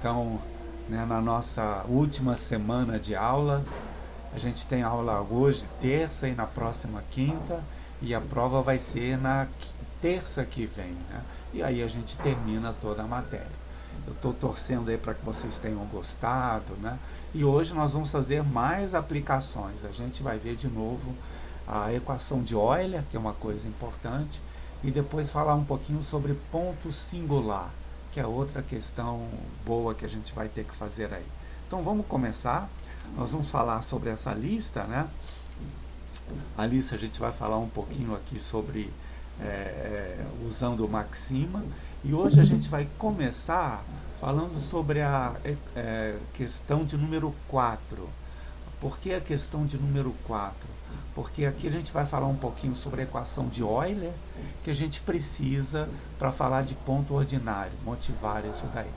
Então, né, na nossa última semana de aula, a gente tem aula hoje, terça, e na próxima quinta, e a prova vai ser na terça que vem, né? E aí a gente termina toda a matéria. Eu estou torcendo aí para que vocês tenham gostado, né? E hoje nós vamos fazer mais aplicações. A gente vai ver de novo a equação de Euler, que é uma coisa importante, e depois falar um pouquinho sobre ponto singular, que é outra questão boa que a gente vai ter que fazer aí. Então vamos começar. Nós vamos falar sobre essa lista, né? A lista a gente vai falar um pouquinho aqui sobre usando maxima, e hoje a gente vai começar falando sobre a questão de número 4. Por que a questão de número 4? Porque aqui a gente vai falar um pouquinho sobre a equação de Euler, que a gente precisa para falar de ponto ordinário, motivar isso daí.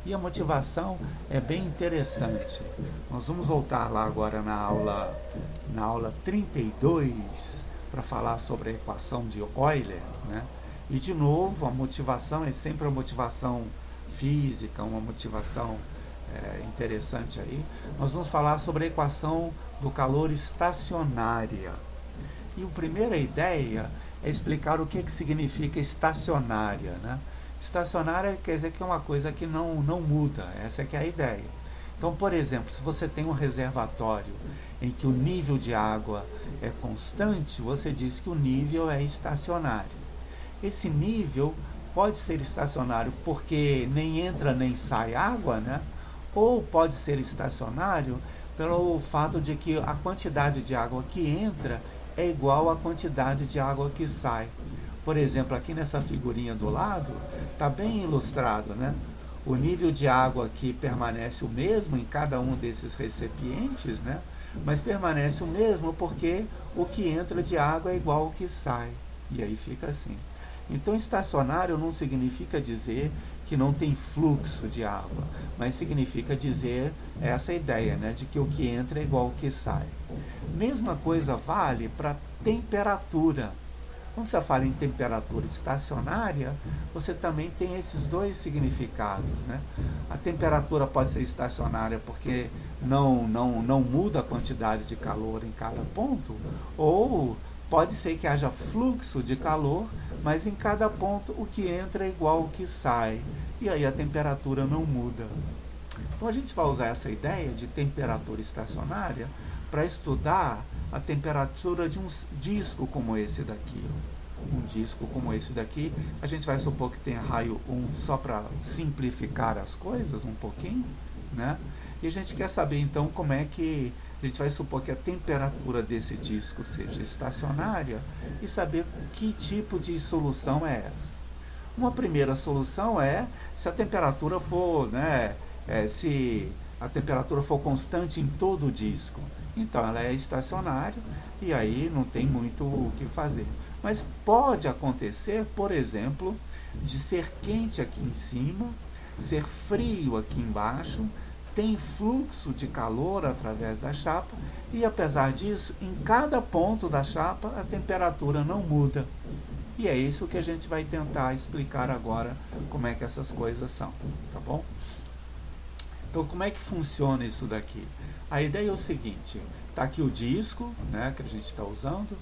E a motivação é bem interessante. Nós vamos voltar lá agora na aula 32 para falar sobre a equação de Euler, né? E de novo, a motivação é sempre uma motivação física, uma motivação interessante aí. Nós vamos falar sobre a equação do calor estacionária. E a primeira ideia é explicar o que significa estacionária, né? Estacionária quer dizer que é uma coisa que não muda, essa é que é a ideia. Então, por exemplo, se você tem um reservatório em que o nível de água é constante, você diz que o nível é estacionário. Esse nível pode ser estacionário porque nem entra nem sai água, né? Ou pode ser estacionário pelo fato de que a quantidade de água que entra é igual à quantidade de água que sai. Por exemplo, aqui nessa figurinha do lado, está bem ilustrado, né? O nível de água aqui permanece o mesmo em cada um desses recipientes, né? Mas permanece o mesmo porque o que entra de água é igual ao que sai. E aí fica assim. Então, estacionário não significa dizer que não tem fluxo de água, mas significa dizer essa ideia, né, de que o que entra é igual ao que sai. Mesma coisa vale para temperatura. Quando você fala em temperatura estacionária, você também tem esses dois significados, né? A temperatura pode ser estacionária porque não muda a quantidade de calor em cada ponto, ou pode ser que haja fluxo de calor, mas em cada ponto o que entra é igual ao que sai, e aí a temperatura não muda. Então a gente vai usar essa ideia de temperatura estacionária para estudar a temperatura de um disco como esse daqui. Um disco como esse daqui, a gente vai supor que tem raio 1 só para simplificar as coisas um pouquinho, né? E a gente quer saber então como é que a gente vai supor que a temperatura desse disco seja estacionária e saber que tipo de solução é essa. Uma primeira solução é se a temperatura for, né, se a temperatura for constante em todo o disco. Então ela é estacionária e aí não tem muito o que fazer. Mas pode acontecer, por exemplo, de ser quente aqui em cima, ser frio aqui embaixo, tem fluxo de calor através da chapa e, apesar disso, em cada ponto da chapa a temperatura não muda. E é isso que a gente vai tentar explicar agora, como é que essas coisas são, tá bom? Então, como é que funciona isso daqui? A ideia é o seguinte, está aqui o disco, né, que a gente está usando.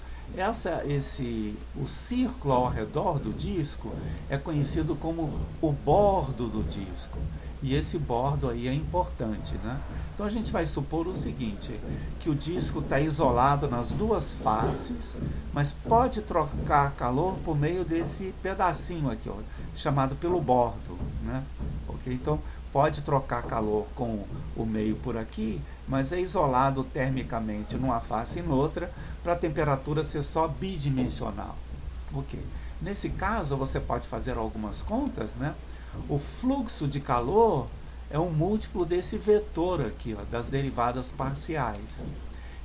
O círculo ao redor do disco é conhecido como o bordo do disco. E esse bordo aí é importante, né? Então a gente vai supor o seguinte, que o disco está isolado nas duas faces, mas pode trocar calor por meio desse pedacinho aqui, ó, chamado pelo bordo, né? Ok? Então pode trocar calor com o meio por aqui, mas é isolado termicamente numa face e noutra, para a temperatura ser só bidimensional. Ok. Nesse caso, você pode fazer algumas contas, né? O fluxo de calor é um múltiplo desse vetor aqui, ó, das derivadas parciais.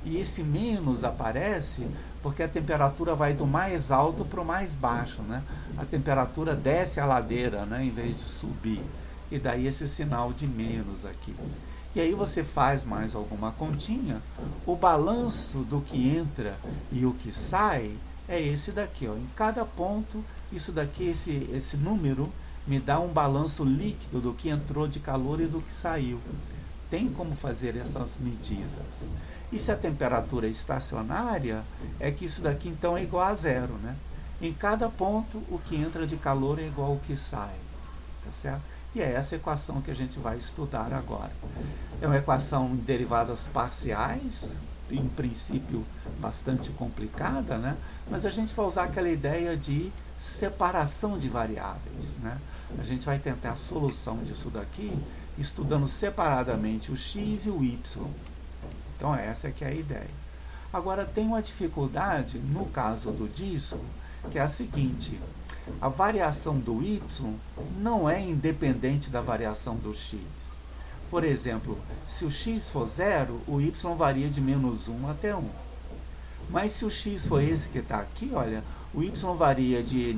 E esse menos aparece porque a temperatura vai do mais alto para o mais baixo, né? A temperatura desce a ladeira, né, em vez de subir. E daí esse sinal de menos aqui. E aí você faz mais alguma continha, o balanço do que entra e o que sai é esse daqui, ó. Em cada ponto, isso daqui, esse número me dá um balanço líquido do que entrou de calor e do que saiu. Tem como fazer essas medidas. E se a temperatura é estacionária, é que isso daqui então é igual a zero, né? Em cada ponto, o que entra de calor é igual ao que sai, tá certo? E é essa equação que a gente vai estudar agora. É uma equação em derivadas parciais, em princípio bastante complicada, né? Mas a gente vai usar aquela ideia de separação de variáveis, né? A gente vai tentar a solução disso daqui estudando separadamente o x e o y. Então essa é que é a ideia. Agora tem uma dificuldade no caso do disco, que é a seguinte: a variação do y não é independente da variação do x. Por exemplo, se o x for 0, o y varia de menos 1 até 1. Mas se o x for esse que está aqui, olha, o y varia de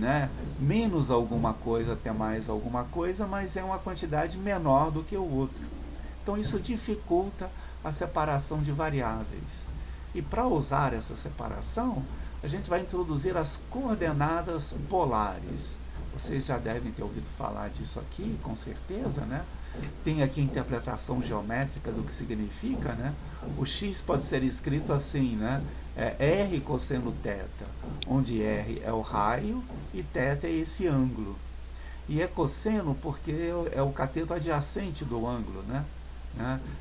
menos alguma coisa até mais alguma coisa, mas é uma quantidade menor do que o outro. Então isso dificulta a separação de variáveis. E para usar essa separação, a gente vai introduzir as coordenadas polares. Vocês já devem ter ouvido falar disso aqui, com certeza, né? Tem aqui a interpretação geométrica do que significa, né? O x pode ser escrito assim, né? É r cosseno θ, onde r é o raio e θ é esse ângulo. E é cosseno porque é o cateto adjacente do ângulo, né?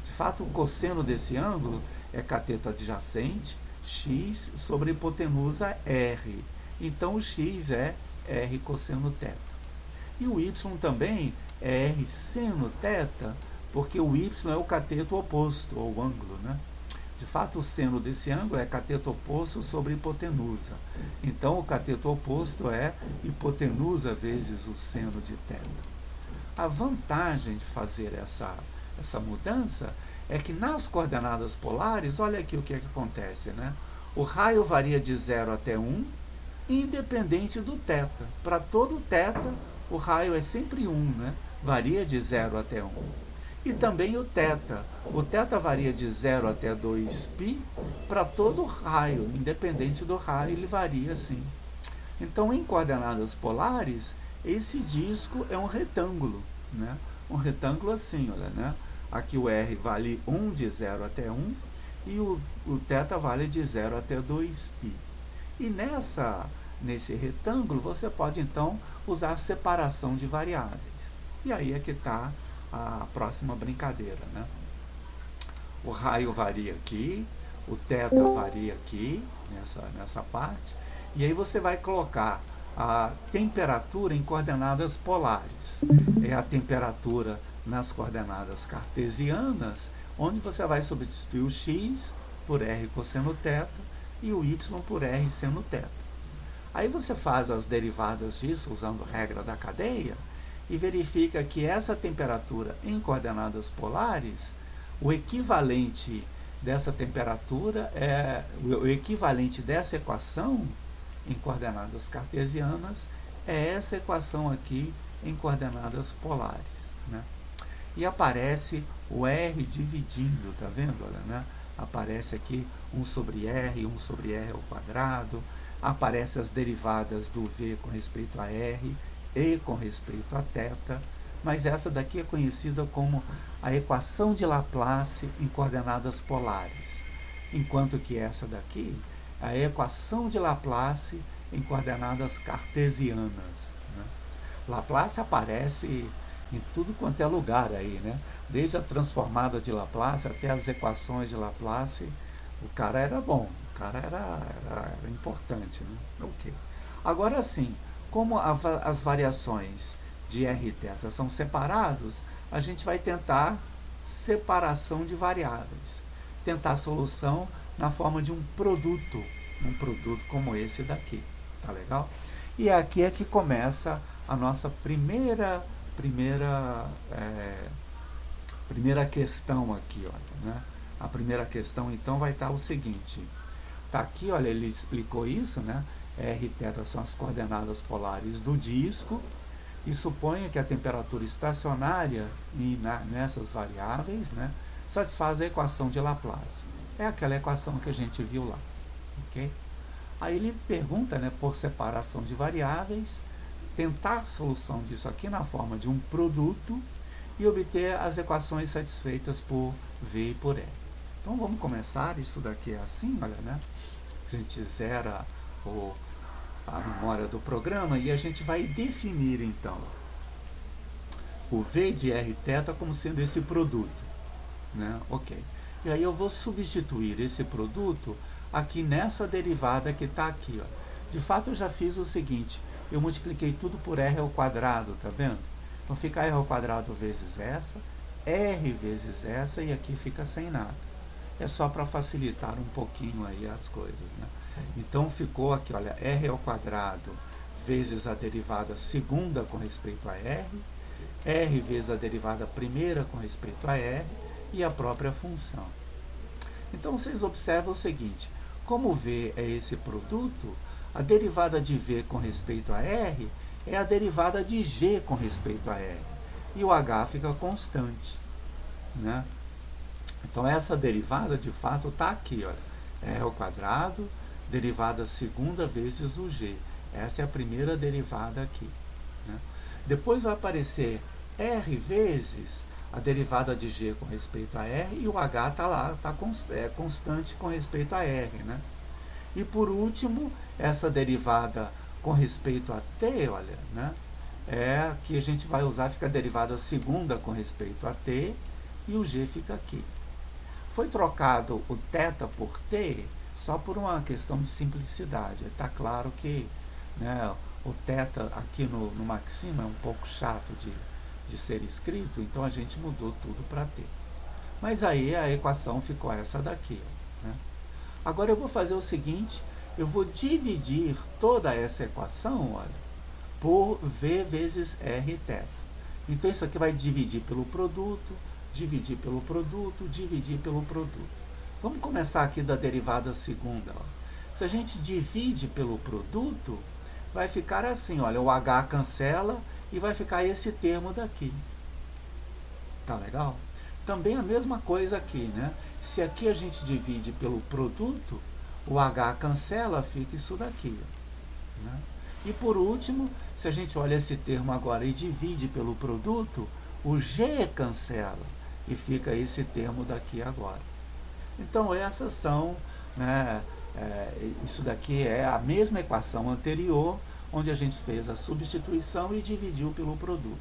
De fato, o cosseno desse ângulo é cateto adjacente, x sobre hipotenusa r. Então, o x é r cosseno θ. E o y também é r seno θ, porque o y é o cateto oposto, ou ângulo, né? De fato, o seno desse ângulo é cateto oposto sobre hipotenusa. Então, o cateto oposto é hipotenusa vezes o seno de θ. A vantagem de fazer essa mudança é que nas coordenadas polares, olha aqui o que acontece, né? O raio varia de 0 até 1, independente do θ. Para todo θ, o raio é sempre 1, né? Varia de 0 até 1. E também o θ. O θ varia de 0 até 2π para todo raio, independente do raio, ele varia assim. Então, em coordenadas polares, esse disco é um retângulo, né? Um retângulo assim, olha, né? Aqui o r vale 1 de 0 até 1 e o θ vale de 0 até 2π. E nesse retângulo você pode então usar a separação de variáveis. E aí é que está a próxima brincadeira, né? O raio varia aqui, o θ varia aqui, nessa parte, e aí você vai colocar a temperatura em coordenadas polares. É a temperatura nas coordenadas cartesianas, onde você vai substituir o x por r cosseno θ e o y por r seno θ. Aí você faz as derivadas disso, usando a regra da cadeia, e verifica que essa temperatura em coordenadas polares, o equivalente dessa temperatura o equivalente dessa equação em coordenadas cartesianas é essa equação aqui em coordenadas polares, né? E aparece o r dividindo, tá vendo? Olha, né? Aparece aqui 1 sobre r ao quadrado, aparece as derivadas do v com respeito a r e com respeito a θ, mas essa daqui é conhecida como a equação de Laplace em coordenadas polares, enquanto que essa daqui é a equação de Laplace em coordenadas cartesianas, né? Laplace aparece em tudo quanto é lugar aí, né? Desde a transformada de Laplace até as equações de Laplace, o cara era bom, o cara era importante, né? Ok. Agora sim, como as variações de r e θ são separados, a gente vai tentar separação de variáveis, tentar solução na forma de um produto como esse daqui, tá legal? E aqui é que começa a nossa primeira questão aqui, olha, né? A primeira questão então vai estar o seguinte, tá aqui, olha, ele explicou isso, né? R e θ são as coordenadas polares do disco, e suponha que a temperatura estacionária nessas variáveis, né, satisfaz a equação de Laplace. É aquela equação que a gente viu lá, ok? Aí ele pergunta, né, por separação de variáveis, tentar a solução disso aqui na forma de um produto e obter as equações satisfeitas por V e por E. Então vamos começar, isso daqui é assim, olha, né? A gente zera a memória do programa e a gente vai definir então o V de Rθ como sendo esse produto, né? Ok. E aí eu vou substituir esse produto aqui nessa derivada que está aqui, ó. De fato eu já fiz o seguinte, eu multipliquei tudo por R ao quadrado, tá vendo? Então fica R ao quadrado vezes essa, R vezes essa e aqui fica sem nada. É só para facilitar um pouquinho aí as coisas, né? Então ficou aqui, olha, R ao quadrado vezes a derivada segunda com respeito a R, R vezes a derivada primeira com respeito a R e a própria função. Então vocês observam o seguinte, como V é esse produto, a derivada de V com respeito a R é a derivada de G com respeito a R. E o H fica constante, né? Então essa derivada de fato está aqui, olha. R ao quadrado, derivada segunda vezes o G. Essa é a primeira derivada aqui, né? Depois vai aparecer R vezes a derivada de G com respeito a R e o H está lá, é constante com respeito a R, né? E por último, essa derivada com respeito a T, olha, né? É que a gente vai usar, fica a derivada segunda com respeito a T e o G fica aqui. Foi trocado o θ por T só por uma questão de simplicidade. Está claro que, né, o θ aqui no maxima é um pouco chato de ser escrito, então a gente mudou tudo para T. Mas aí a equação ficou essa daqui, né? Agora eu vou fazer o seguinte, eu vou dividir toda essa equação, olha, por V vezes Rθ. Então isso aqui vai dividir pelo produto, dividir pelo produto, dividir pelo produto. Vamos começar aqui da derivada segunda, ó. Se a gente divide pelo produto, vai ficar assim, olha, o H cancela e vai ficar esse termo daqui. Tá legal? Também a mesma coisa aqui, né? Se aqui a gente divide pelo produto, o H cancela, fica isso daqui, né? E por último, se a gente olha esse termo agora e divide pelo produto, o G cancela e fica esse termo daqui agora. Então essas são, né, isso daqui é a mesma equação anterior, onde a gente fez a substituição e dividiu pelo produto.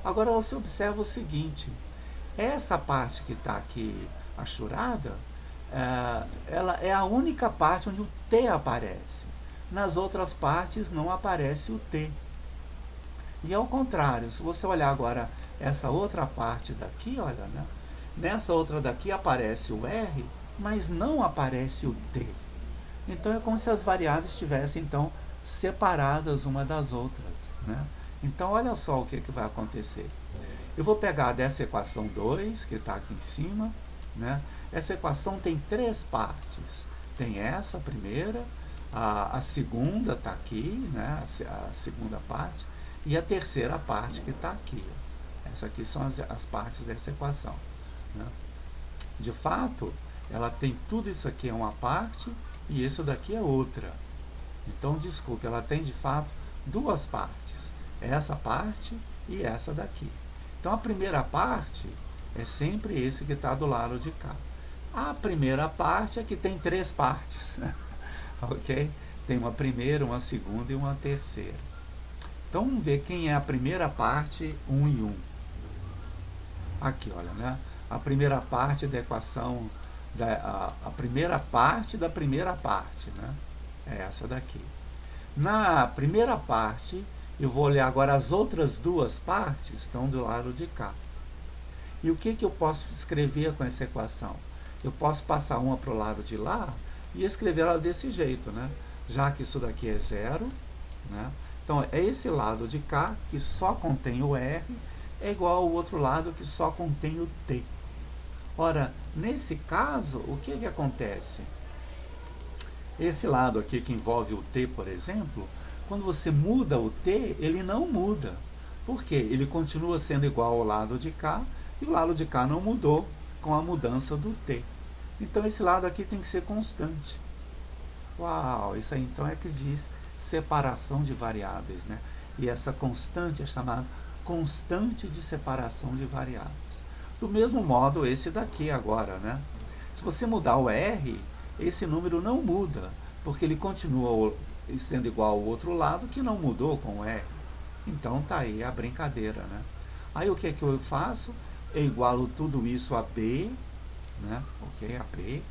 Agora você observa o seguinte, essa parte que está aqui achurada, ela é a única parte onde o T aparece. Nas outras partes não aparece o T. E ao contrário, se você olhar agora essa outra parte daqui, olha, né? Nessa outra daqui aparece o R, mas não aparece o T. Então é como se as variáveis estivessem então separadas uma das outras, né? Então olha só o que vai acontecer. Eu vou pegar dessa equação 2, que está aqui em cima, né? Essa equação tem três partes. Tem essa primeira, a segunda está aqui, né? A segunda parte, e a terceira parte que está aqui. Essas aqui são as partes dessa equação, né? De fato, ela tem tudo isso aqui é uma parte e isso daqui é outra. Então, desculpe, ela tem de fato duas partes. Essa parte e essa daqui. Então, a primeira parte é sempre esse que está do lado de cá. A primeira parte é que tem três partes, né? Ok? Tem uma primeira, uma segunda e uma terceira. Então, vamos ver quem é a primeira parte, 1 e 1. Aqui, olha, né? A primeira parte da equação, a primeira parte da primeira parte, né? É essa daqui. Na primeira parte, eu vou olhar agora as outras duas partes, estão do lado de cá. E o que eu posso escrever com essa equação? Eu posso passar uma para o lado de lá e escrever ela desse jeito, né? Já que isso daqui é zero, né? Então, é esse lado de cá, que só contém o R, é igual ao outro lado que só contém o T. Ora, nesse caso, o que acontece? Esse lado aqui que envolve o T, por exemplo, quando você muda o T, ele não muda. Por quê? Ele continua sendo igual ao lado de cá, e o lado de cá não mudou com a mudança do T. Então, esse lado aqui tem que ser constante. Uau, isso aí então é que diz separação de variáveis, né? E essa constante é chamada constante de separação de variáveis. Do mesmo modo, esse daqui agora, né? Se você mudar o R, esse número não muda, porque ele continua sendo igual ao outro lado, que não mudou com o R. Então tá aí a brincadeira, né? Aí o que é que eu faço? Eu igualo tudo isso a B, né? Ok, a B.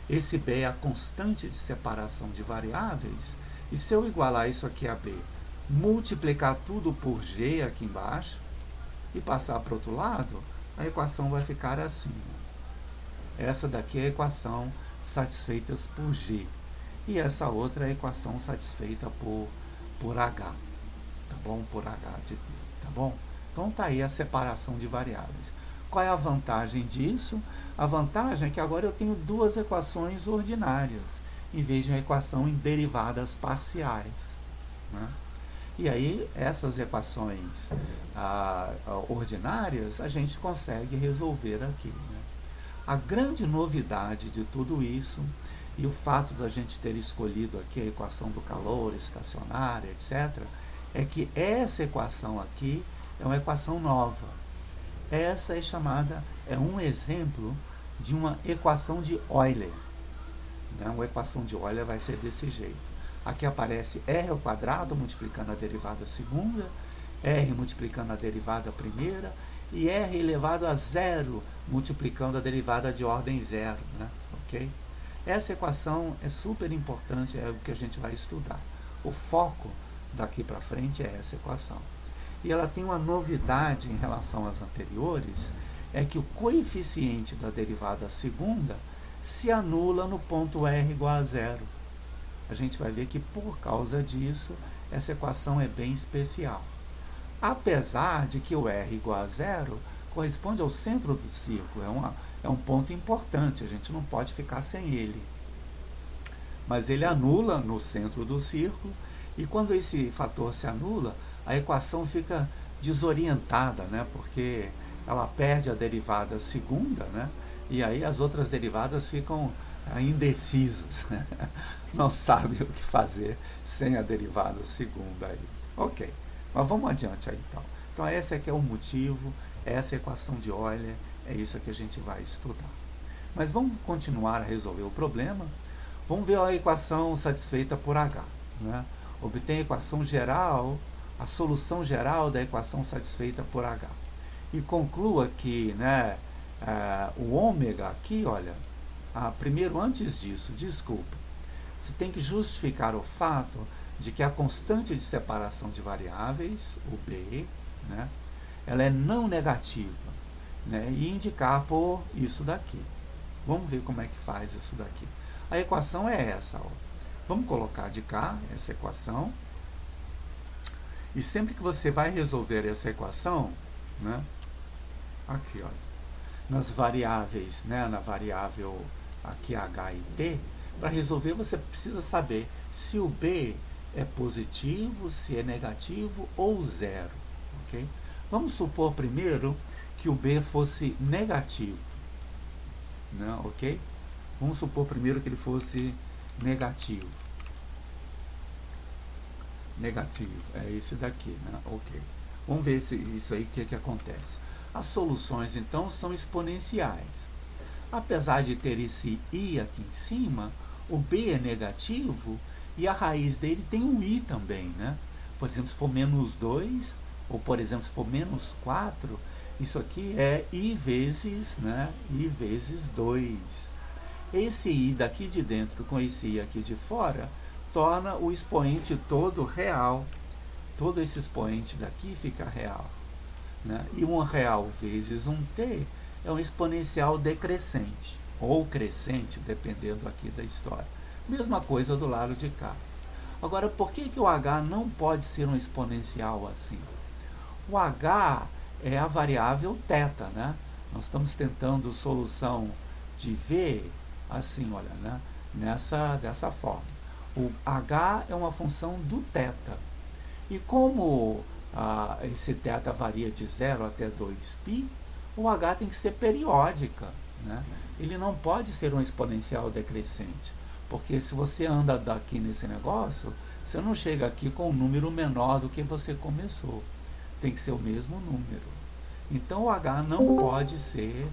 Esse B é a constante de separação de variáveis. E se eu igualar isso aqui a B, multiplicar tudo por G aqui embaixo e passar para o outro lado, a equação vai ficar assim. Essa daqui é a equação satisfeita por G. E essa outra é a equação satisfeita por H. Tá bom? Por H de T. Tá bom? Então tá aí a separação de variáveis. Qual é a vantagem disso? A vantagem é que agora eu tenho duas equações ordinárias, em vez de uma equação em derivadas parciais, né? E aí, essas equações ordinárias, a gente consegue resolver aqui, né? A grande novidade de tudo isso, e o fato da gente ter escolhido aqui a equação do calor estacionário, etc., é que essa equação aqui é uma equação nova. Essa é um exemplo de uma equação de Euler, né? Uma equação de Euler vai ser desse jeito. Aqui aparece R ao quadrado multiplicando a derivada segunda, R multiplicando a derivada primeira e R elevado a zero multiplicando a derivada de ordem zero, né? Ok? Essa equação é super importante, é o que a gente vai estudar. O foco daqui para frente é essa equação. E ela tem uma novidade em relação às anteriores, é que o coeficiente da derivada segunda se anula no ponto R igual a zero. A gente vai ver que por causa disso, essa equação é bem especial. Apesar de que o R igual a zero corresponde ao centro do círculo, é um ponto importante, a gente não pode ficar sem ele. Mas ele anula no centro do círculo, e quando esse fator se anula, a equação fica desorientada, né? Porque ela perde a derivada segunda, né? E aí as outras derivadas ficam indecisas, né? Não sabe o que fazer sem a derivada segunda aí. Ok, mas vamos adiante aí então. Então esse aqui é o motivo, essa equação de Euler, é isso que a gente vai estudar. Mas vamos continuar a resolver o problema. Vamos ver a equação satisfeita por H, né? Obtém a equação geral, a solução geral da equação satisfeita por H. E conclua que, né, o ômega aqui, olha, primeiro antes disso, desculpa, você tem que justificar o fato de que a constante de separação de variáveis, o B, né, ela é não negativa, né, e indicar por isso daqui. Vamos ver como é que faz isso daqui. A equação é essa, ó. Vamos colocar de cá essa equação. E sempre que você vai resolver essa equação, né, aqui, olha, nas variáveis, né, na variável aqui H e T, para resolver você precisa saber se o B é positivo, se é negativo ou zero, ok? Vamos supor primeiro que o B fosse negativo, né, ok? Vamos supor primeiro que ele fosse negativo. Negativo, é esse daqui, né? Ok. Vamos ver isso aí, o que acontece. As soluções, então, são exponenciais. Apesar de ter esse i aqui em cima, o b é negativo e a raiz dele tem um i também, né? Por exemplo, se for menos 2, ou por exemplo, se for menos 4, isso aqui é i vezes, né? I vezes 2. Esse i daqui de dentro com esse i aqui de fora torna o expoente todo real. Todo esse expoente daqui fica real, né? E 1 real vezes 1t é um exponencial decrescente, ou crescente, dependendo aqui da história. Mesma coisa do lado de cá. Agora, por que o h não pode ser um exponencial assim? O h é a variável θ, né? Nós estamos tentando solução de v assim, olha, né? Dessa forma. O h é uma função do θ. E como esse θ varia de 0 até 2π, o h tem que ser periódica, né? Ele não pode ser um exponencial decrescente, porque se você anda daqui nesse negócio, Você não chega aqui com um número menor do que você começou. Tem que ser o mesmo número. Então o H não pode ser,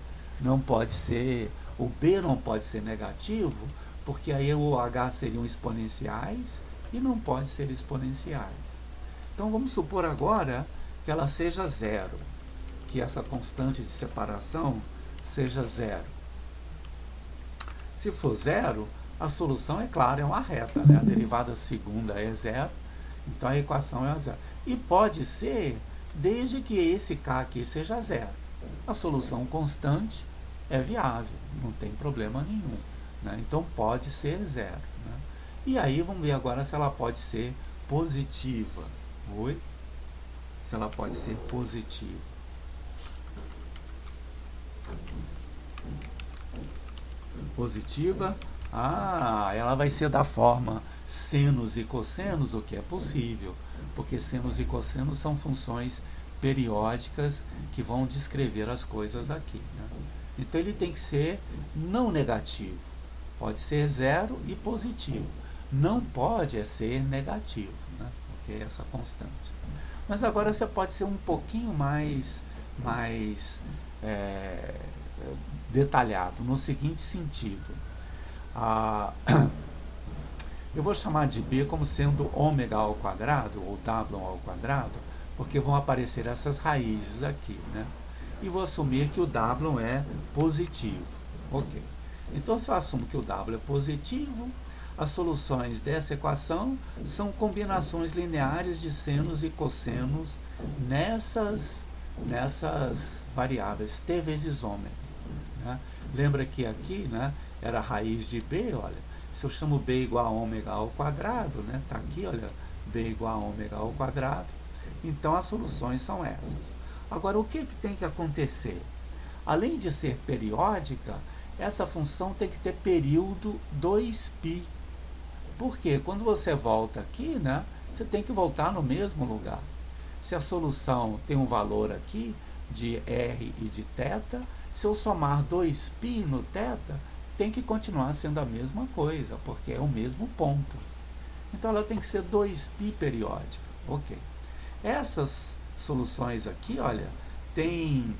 o B não pode ser negativo, porque aí o H seriam exponenciais e não pode ser exponenciais. Então vamos supor agora que ela seja zero, que essa constante de separação seja zero. Se for zero, a solução, é claro, é uma reta, né? A derivada segunda é zero, então a equação é zero. E pode ser desde que esse K aqui seja zero. A solução constante é viável, não tem problema nenhum, né? Então pode ser zero, né? E aí vamos ver agora se ela pode ser positiva. Oi? Se ela pode ser positiva. Positiva, ela vai ser da forma senos e cossenos, o que é possível, porque senos e cossenos são funções periódicas que vão descrever as coisas aqui, né? Então ele tem que ser não negativo, pode ser zero e positivo, não pode ser negativo, né? Porque é essa constante. Mas agora você pode ser um pouquinho mais detalhado, no seguinte sentido. Eu vou chamar de B como sendo ômega ao quadrado, ou W ao quadrado, porque vão aparecer essas raízes aqui, né? E vou assumir que o W é positivo. Ok. Então, se eu assumo que o W é positivo, as soluções dessa equação são combinações lineares de senos e cossenos nessas variáveis, t vezes ômega, né? Lembra que aqui, né, era a raiz de B, olha, se eu chamo B igual a ômega ao quadrado, né, tá aqui, olha, B igual a ômega ao quadrado, então as soluções são essas. Agora, o que tem que acontecer? Além de ser periódica, essa função tem que ter período 2π. Porque quando você volta aqui, né, você tem que voltar no mesmo lugar. Se a solução tem um valor aqui de R e de θ, se eu somar 2π no θ, tem que continuar sendo a mesma coisa, porque é o mesmo ponto. Então ela tem que ser 2π periódica. Ok. Essas soluções aqui, olha, tem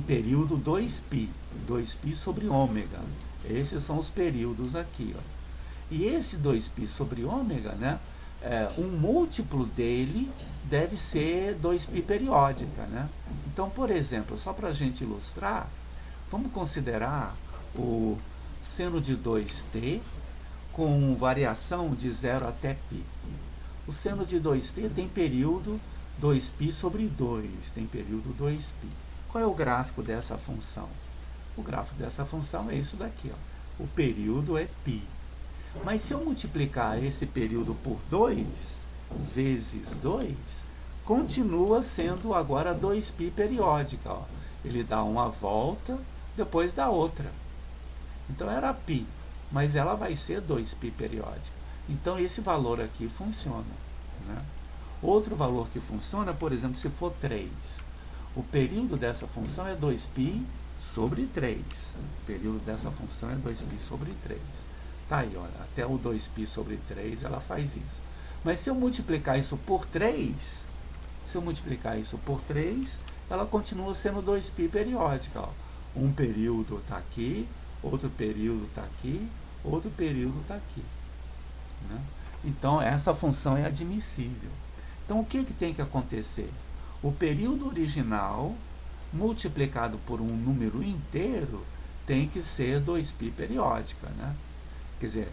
período 2π, 2π sobre ômega. Esses são os períodos aqui, ó. E esse 2π sobre ômega, né, um múltiplo dele deve ser 2π periódica, né? Então, por exemplo, só para a gente ilustrar, vamos considerar o seno de 2t com variação de 0 até π. O seno de 2t tem período 2π sobre 2, tem período 2π. Qual é o gráfico dessa função? O gráfico dessa função é isso daqui, ó. O período é π. Mas se eu multiplicar esse período por 2 vezes 2, continua sendo agora 2π periódica, ó. Ele dá uma volta, depois dá outra. Então era π, mas ela vai ser 2π periódica. Então esse valor aqui funciona, né? Outro valor que funciona, por exemplo, se for 3. O período dessa função é 2π sobre 3. O período dessa função é 2π sobre 3. Tá aí, olha, até o 2π sobre 3 ela faz isso. Mas se eu multiplicar isso por 3, ela continua sendo 2π periódica, ó. Um período está aqui, outro período está aqui, outro período está aqui, né? Então essa função é admissível. Então o que tem que acontecer? O período original multiplicado por um número inteiro tem que ser 2π periódica, né? Quer dizer,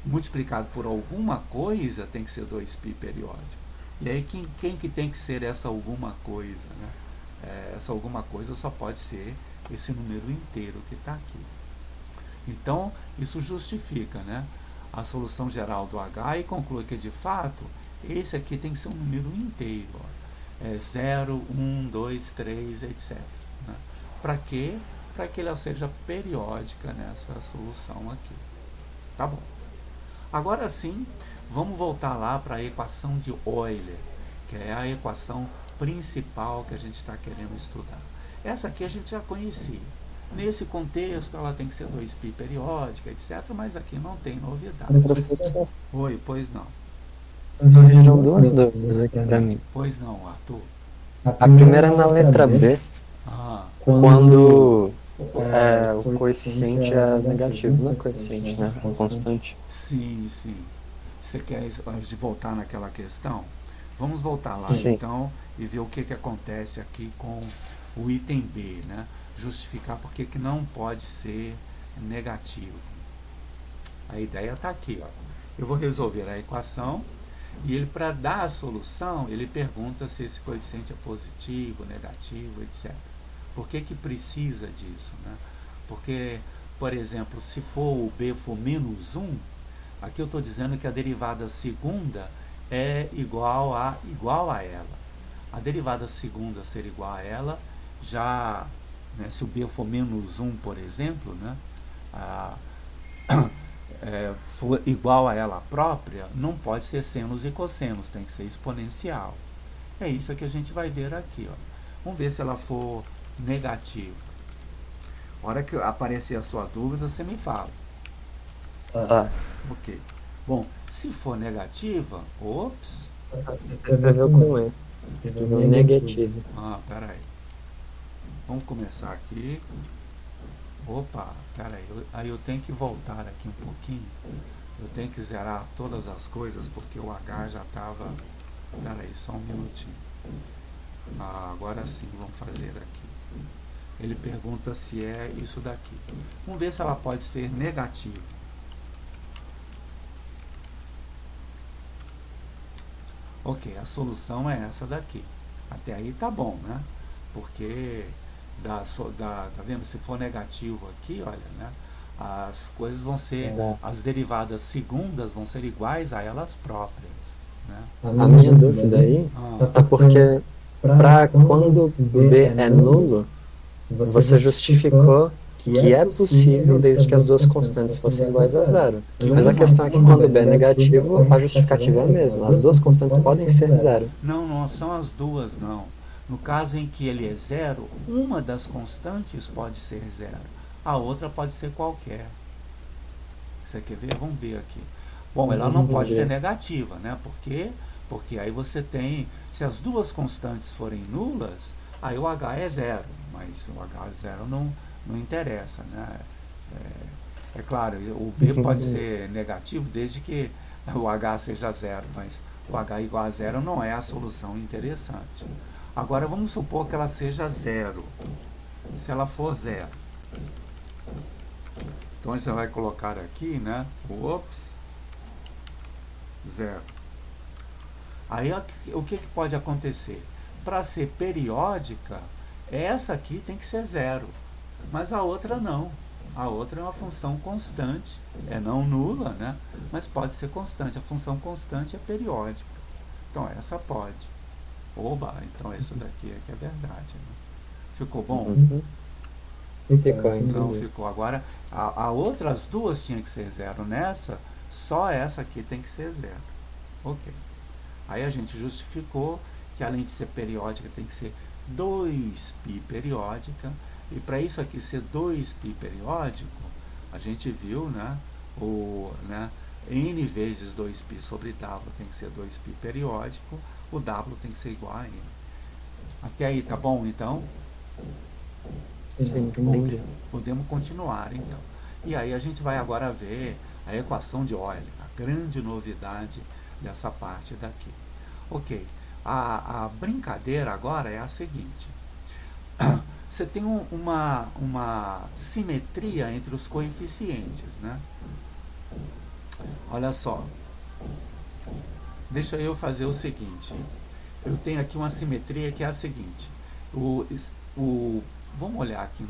multiplicado por alguma coisa tem que ser 2π periódico. E aí quem que tem que ser essa alguma coisa, né? Essa alguma coisa só pode ser esse número inteiro que está aqui. Então, isso justifica, né, a solução geral do H e conclui que, de fato, esse aqui tem que ser um número inteiro. Ó. 0, 1, 2, 3, etc. Né? Para quê? Para que ela seja periódica nessa solução aqui. Tá bom. Agora sim, vamos voltar lá para a equação de Euler, que é a equação principal que a gente está querendo estudar. Essa aqui a gente já conhecia. Nesse contexto, ela tem que ser 2π periódica, etc., mas aqui não tem novidade. Oi, pois não. Surgiram duas dúvidas aqui para mim. Pois não, Arthur. A primeira é na letra B, Ah, quando o coeficiente é negativo, não é coeficiente, né? É constante. sim, sim. Você quer voltar naquela questão? Vamos voltar lá Sim. então e ver o que acontece aqui com o item B, né? Justificar porque que não pode ser negativo. A ideia está aqui, ó. Eu vou resolver a equação e ele, para dar a solução, ele pergunta se esse coeficiente é positivo, negativo, etc. Por que que precisa disso, né? Porque, por exemplo, se for o B for menos 1, aqui eu estou dizendo que a derivada segunda é igual a ela. A derivada segunda ser igual a ela, já, né, se o B for menos 1, por exemplo, né, a, for igual a ela própria, não pode ser senos e cossenos, tem que ser exponencial. É isso que a gente vai ver aqui. Ó. Vamos ver se ela for negativa. A hora que aparecer a sua dúvida, você me fala. Tá. Ok. Bom, se for negativa, ops. Escreveu com E. Escreveu negativo. Peraí. Vamos começar aqui. Opa, peraí. Aí eu tenho que voltar aqui um pouquinho. Eu tenho que zerar todas as coisas, porque o H já estava... Peraí, só um minutinho. Agora sim, vamos fazer aqui. Ele pergunta se é isso daqui. Vamos ver se ela pode ser negativa. Ok, a solução é essa daqui. Até aí tá bom, né? Porque, tá vendo? Se for negativo aqui, olha, né? As coisas vão ser, as derivadas segundas vão ser iguais a elas próprias, né? A minha dúvida aí é porque para quando B é nulo, você justificou que é possível desde que as duas constantes fossem iguais a zero. Mas a questão é que quando B é negativo, a justificativa é a mesma. As duas constantes podem ser zero. Não, não são as duas, não. No caso em que ele é zero, uma das constantes pode ser zero. A outra pode ser qualquer. Você quer ver? Vamos ver aqui. Bom, ela não pode ser negativa, né? Por quê? Porque aí você tem, se as duas constantes forem nulas, aí o H é zero, mas o H zero não interessa, né? É claro, o B pode ser negativo desde que o H seja zero, mas o H igual a zero não é a solução interessante. Agora vamos supor que ela seja zero. Se ela for zero, então você vai colocar aqui, né? Ops, zero. Aí o que pode acontecer? Para ser periódica, essa aqui tem que ser zero, mas a outra não. A outra é uma função constante, é não nula, né? Mas pode ser constante. A função constante é periódica. Então essa pode. Oba, então isso daqui é que é verdade. Né? Ficou bom? Ficou, Não entendi. ficou. Agora, a outra, as duas tinham que ser zero. Nessa, só essa aqui tem que ser zero. Ok. Aí a gente justificou que além de ser periódica, tem que ser 2π periódica. E para isso aqui ser 2π periódico, a gente viu, né, n vezes 2π sobre W tem que ser 2π periódico, o W tem que ser igual a n. Até aí, tá bom, então? Sim, entendi. Podemos continuar, então. E aí a gente vai agora ver a equação de Euler, a grande novidade dessa parte daqui. Ok, a brincadeira agora é a seguinte. Você tem uma simetria entre os coeficientes, né? Olha só. Deixa eu fazer o seguinte. Eu tenho aqui uma simetria que é a seguinte. Vamos olhar aqui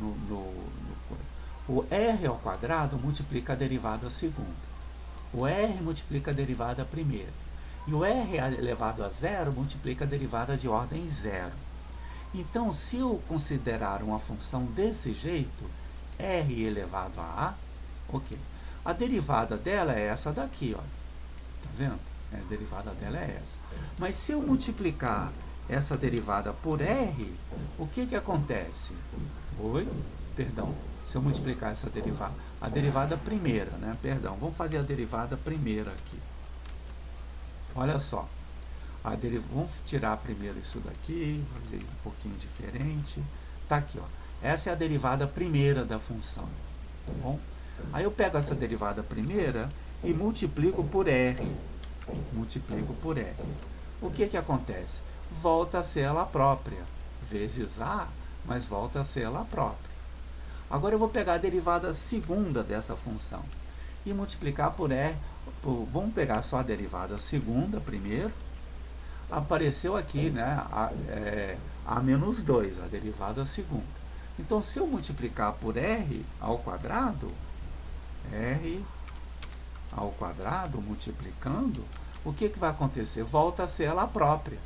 o r ao quadrado multiplica a derivada segunda. O r multiplica a derivada primeira. E o r elevado a zero multiplica a derivada de ordem zero. Então, se eu considerar uma função desse jeito, r elevado a a, ok. A derivada dela é essa daqui, ó. Tá vendo? A derivada dela é essa. Mas se eu multiplicar essa derivada por r, o que acontece? Perdão. Se eu multiplicar essa derivada, a derivada primeira, né? Perdão, vamos fazer a derivada primeira aqui. Olha só, vamos tirar primeiro isso daqui, fazer um pouquinho diferente. Tá aqui, ó. Essa é a derivada primeira da função, tá bom? Aí eu pego essa derivada primeira e multiplico por R. Multiplico por R. O que acontece? Volta a ser ela própria, vezes A, mas volta a ser ela própria. Agora eu vou pegar a derivada segunda dessa função e multiplicar por R. Vamos pegar só a derivada segunda primeiro. Apareceu aqui, né, a menos 2, a derivada segunda. Então, se eu multiplicar por R ao quadrado, R ao quadrado, multiplicando, o que vai acontecer? Volta a ser ela própria.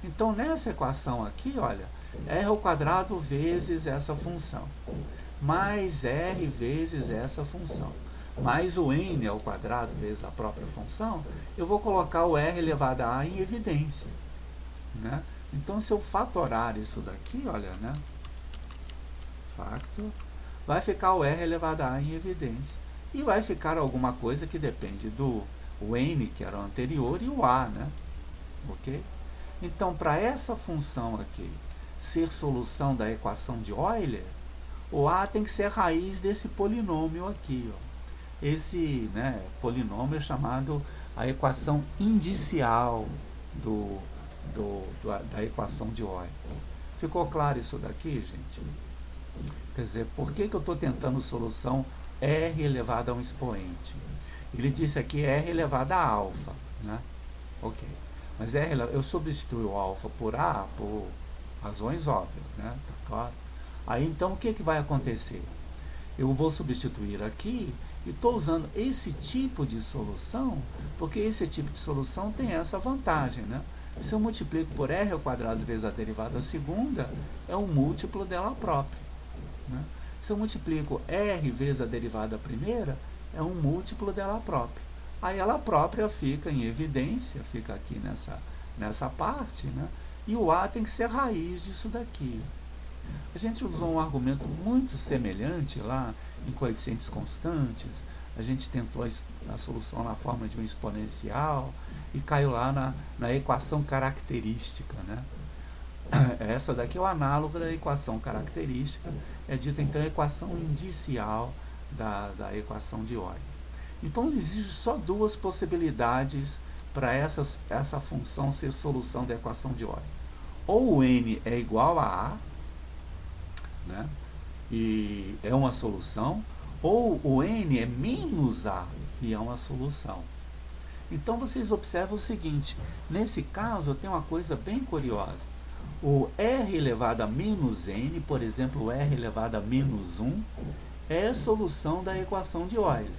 Então, nessa equação aqui, olha, R ao quadrado vezes essa função, mais R vezes essa função, mais o N ao quadrado vezes a própria função, eu vou colocar o R elevado a em evidência, né? Então, se eu fatorar isso daqui, olha, né? Facto, vai ficar o R elevado a em evidência. E vai ficar alguma coisa que depende do N, que era o anterior, e o A, né? Ok? Então, para essa função aqui ser solução da equação de Euler, o A tem que ser a raiz desse polinômio aqui, ó. Esse, né, polinômio é chamado a equação indicial da equação de Euler. Ficou claro isso daqui, gente? Quer dizer, por que eu estou tentando solução R elevado a um expoente? Ele disse aqui R elevado a alfa, né? Ok. Mas eu substituo o alfa por A por razões óbvias, né? Tá claro? Aí então o que vai acontecer? Eu vou substituir aqui e estou usando esse tipo de solução, porque esse tipo de solução tem essa vantagem, né? Se eu multiplico por R ao quadrado vezes a derivada segunda, é um múltiplo dela própria, né? Se eu multiplico R vezes a derivada primeira, é um múltiplo dela própria. Aí ela própria fica em evidência, fica aqui nessa parte, né? E o A tem que ser a raiz disso daqui. A gente usou um argumento muito semelhante lá em coeficientes constantes. A gente tentou a solução na forma de um exponencial e caiu lá na equação característica, né? Essa daqui é o análogo da equação característica, é dita então a equação indicial da equação de Euler. Então existe só duas possibilidades para essa função ser solução da equação de Euler. Ou o n é igual a A, né, e é uma solução, ou o n é menos A e é uma solução. Então vocês observam o seguinte, nesse caso eu tenho uma coisa bem curiosa. O R elevado a menos n, por exemplo, o R elevado a menos 1, é a solução da equação de Euler.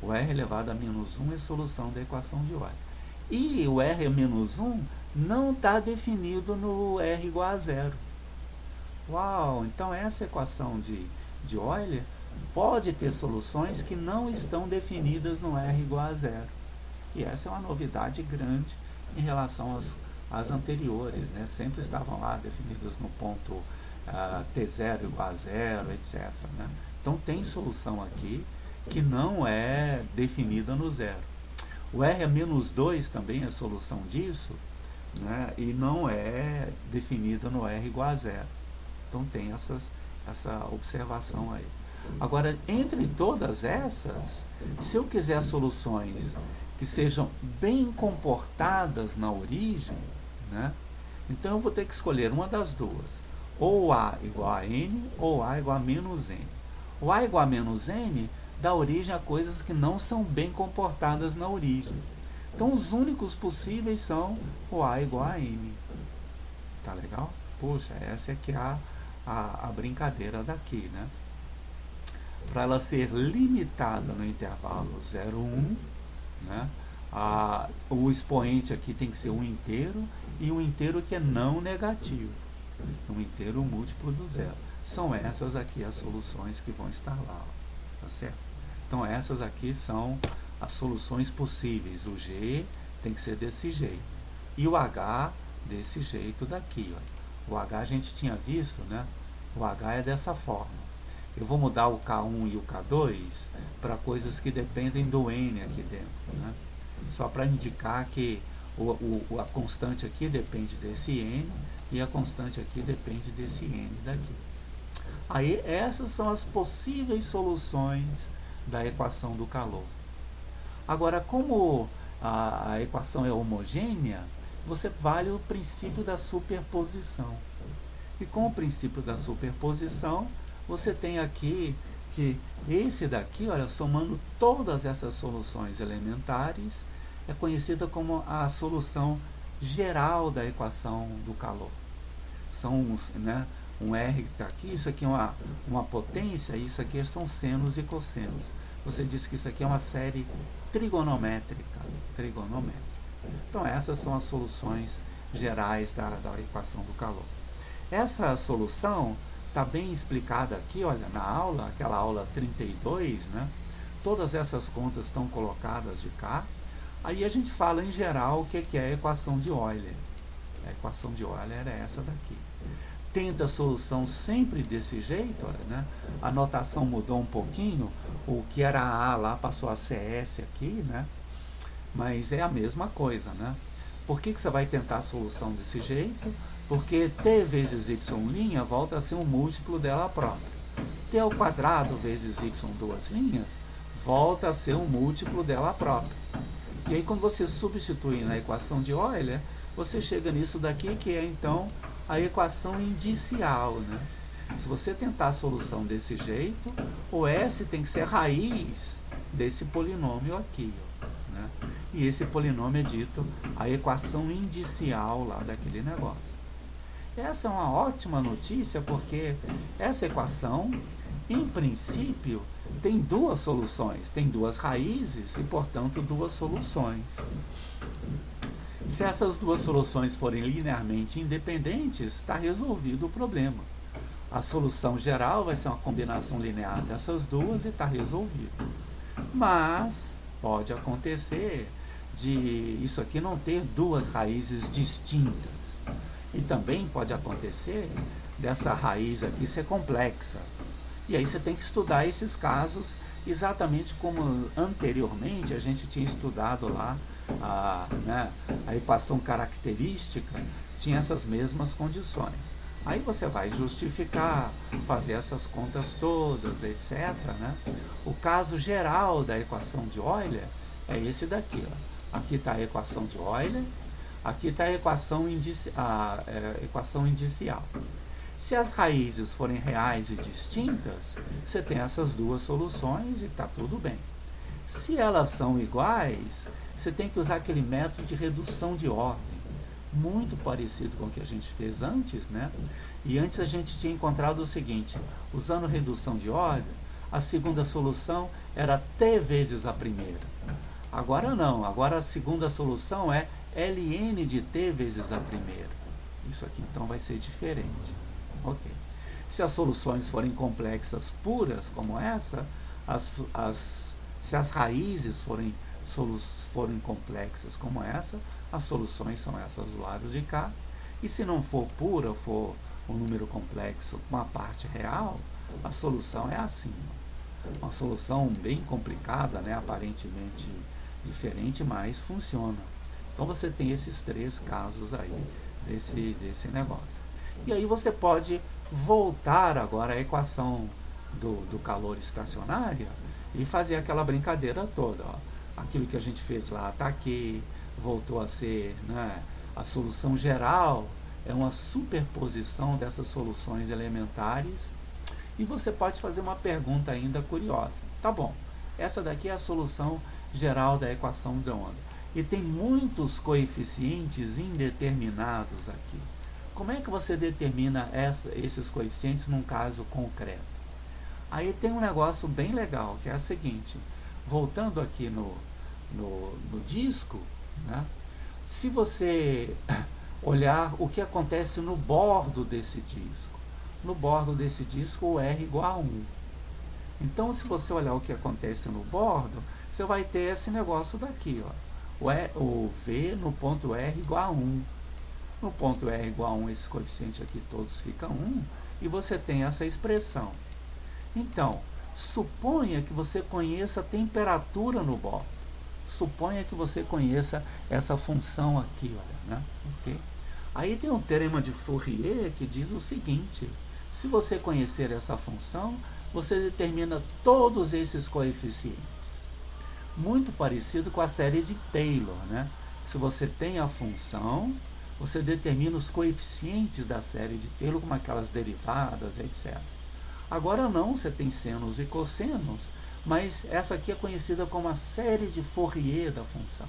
O R elevado a menos 1 é a solução da equação de Euler. E o R menos 1 não está definido no R igual a zero. Uau! Então essa equação de Euler pode ter soluções que não estão definidas no R igual a zero. E essa é uma novidade grande em relação às anteriores, né? Sempre estavam lá definidas no ponto T0 igual a zero, etc., né? Então tem solução aqui que não é definida no zero. O R a menos 2 também é solução disso, né? E não é definida no R igual a zero. Então tem essa observação aí. Agora, entre todas essas, se eu quiser soluções que sejam bem comportadas na origem, né, então eu vou ter que escolher uma das duas. Ou A igual a N, ou A igual a menos N. O A igual a menos N dá origem a coisas que não são bem comportadas na origem. Então, os únicos possíveis são o A igual a M. Tá legal? Puxa, essa é que é a brincadeira daqui, né? Para ela ser limitada no intervalo 0, 1, né? O expoente aqui tem que ser um inteiro e um inteiro que é não negativo. Um inteiro múltiplo do zero. São essas aqui as soluções que vão estar lá, tá certo? Então essas aqui são as soluções possíveis. O G tem que ser desse jeito e o H desse jeito daqui, ó. O H a gente tinha visto, né? O H é dessa forma. Eu vou mudar o K1 e o K2 para coisas que dependem do N aqui dentro, né? Só para indicar que a constante aqui depende desse N e a constante aqui depende desse N daqui. Aí essas são as possíveis soluções da equação do calor. Agora, como a equação é homogênea, você vale o princípio da superposição. E com o princípio da superposição, você tem aqui que esse daqui, olha, somando todas essas soluções elementares, é conhecida como a solução geral da equação do calor. São, né, um R que está aqui, isso aqui é uma potência, isso aqui são senos e cossenos. Você disse que isso aqui é uma série trigonométrica. Então essas são as soluções gerais da equação do calor. Essa solução está bem explicada aqui, olha, na aula, aquela aula 32, né? Todas essas contas estão colocadas de cá. Aí a gente fala em geral o que é a equação de Euler. A equação de Euler era essa daqui. Tenta a solução sempre desse jeito, olha, né? A notação mudou um pouquinho, o que era A lá passou a ser S aqui, né? Mas é a mesma coisa, né? Por que você vai tentar a solução desse jeito? Porque t vezes y' volta a ser um múltiplo dela própria. T ao quadrado vezes y duas linhas volta a ser um múltiplo dela própria. E aí, quando você substitui na equação de Euler, você chega nisso daqui, que é então a equação indicial, né? Se você tentar a solução desse jeito, o S tem que ser raiz desse polinômio aqui, né? E esse polinômio é dito a equação indicial lá daquele negócio. Essa é uma ótima notícia, porque essa equação, em princípio, tem duas soluções, tem duas raízes e, portanto, duas soluções. Se essas duas soluções forem linearmente independentes, está resolvido o problema. A solução geral vai ser uma combinação linear dessas duas e está resolvido. Mas pode acontecer de isso aqui não ter duas raízes distintas. E também pode acontecer dessa raiz aqui ser complexa. E aí você tem que estudar esses casos exatamente como anteriormente a gente tinha estudado lá a equação característica, tinha essas mesmas condições. Aí você vai justificar, fazer essas contas todas, etc., né? O caso geral da equação de Euler é esse daqui, ó. Aqui está a equação de Euler, aqui está a equação indicial. Se as raízes forem reais e distintas, você tem essas duas soluções e está tudo bem. Se elas são iguais, você tem que usar aquele método de redução de ordem, muito parecido com o que a gente fez antes, né? E antes a gente tinha encontrado o seguinte: usando redução de ordem, a segunda solução era t vezes a primeira. Agora não, agora a segunda solução é ln de t vezes a primeira. Isso aqui então vai ser diferente. Ok. Se as soluções forem complexas puras como essa, se as raízes forem complexas como essa, as soluções são essas do lado de cá. E se não for pura, for um número complexo com a parte real, a solução é assim. Uma solução bem complicada, né? Aparentemente diferente, mas funciona. Então você tem esses três casos aí desse negócio. E aí você pode voltar agora à equação do calor estacionária e fazer aquela brincadeira toda, ó. Aquilo que a gente fez lá está aqui, voltou a ser, né, a solução geral, é uma superposição dessas soluções elementares. E você pode fazer uma pergunta ainda curiosa. Tá bom, essa daqui é a solução geral da equação de onda. E tem muitos coeficientes indeterminados aqui. Como é que você determina esses coeficientes num caso concreto? Aí tem um negócio bem legal, que é o seguinte: voltando aqui no disco, né, se você olhar o que acontece no bordo desse disco, o R igual a 1. Então, se você olhar o que acontece no bordo, você vai ter esse negócio daqui, ó, o V no ponto R igual a 1. No ponto R igual a 1, esse coeficiente aqui todos ficam 1, e você tem essa expressão. Então, suponha que você conheça a temperatura no bordo. Suponha que você conheça essa função aqui, olha, né? Okay? Aí tem um teorema de Fourier que diz o seguinte: se você conhecer essa função, você determina todos esses coeficientes. Muito parecido com a série de Taylor, né? Se você tem a função, você determina os coeficientes da série de Taylor, como aquelas derivadas, etc. Agora não, você tem senos e cossenos, mas essa aqui é conhecida como a série de Fourier da função.